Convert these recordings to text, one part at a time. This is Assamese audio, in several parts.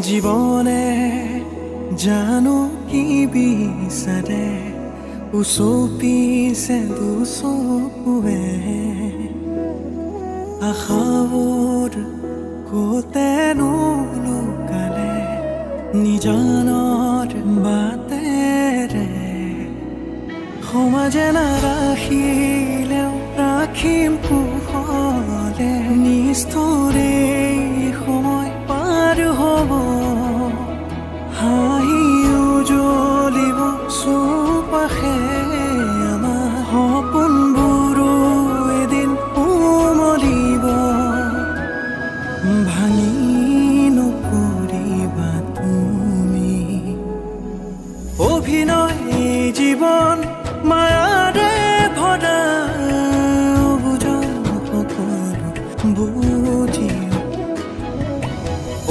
জীৱনে জানো কি বিচাৰে উচপিছে দুচকুৱে আশাবোৰ কতেনো লুকালে নিজানৰ বাটেৰে সমাজে নাৰাখিলেও ৰাখিম কুশলে নিষ্ঠুৰে সময় পাৰ হ'ব হাঁহি উজ্বলিব চৌপাশে আমাৰ সপোনবোৰো এদিন উমলিব ভাঙি নকৰিবা তুমি অভিনয় জীৱন মায়াৰে ভৰা বুজন সকলো বুজিও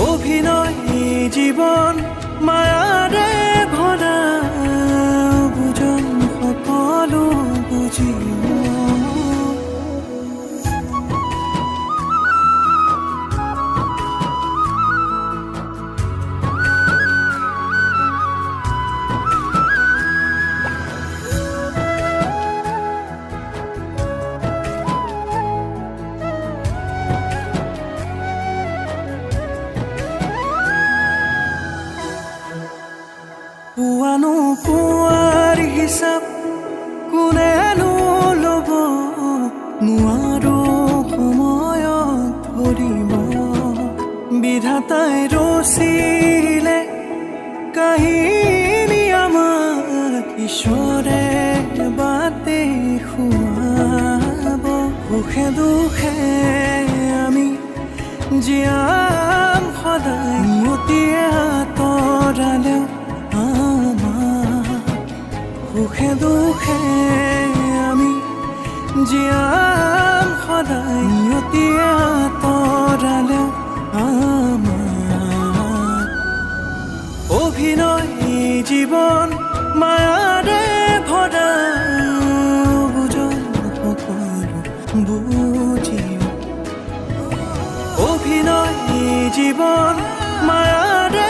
অভিনয় জীৱন মায়াৰে ভৰা বুজন সকলো বুজিও পুৱানো পুৱাৰ হিচাপ কোনেনো ল'ব নোৱাৰো সময়ত ধৰিব বিধাতাই ৰচিলে কাহিনী আমাৰ ঈশ্বৰে বাটে খুৱাব সুখে দুখে আমি জীয়াম সদায় নিয়তিয়ে আঁতৰালেও সুখে দুখে আমি জীয়াম সদায় নিয়তিয়ে আঁতৰালেও আমাৰ অভিনয় জীৱন মায়াৰে ভৰা বুজন সকলো বুজিও অভিনয় জীৱন মায়াৰে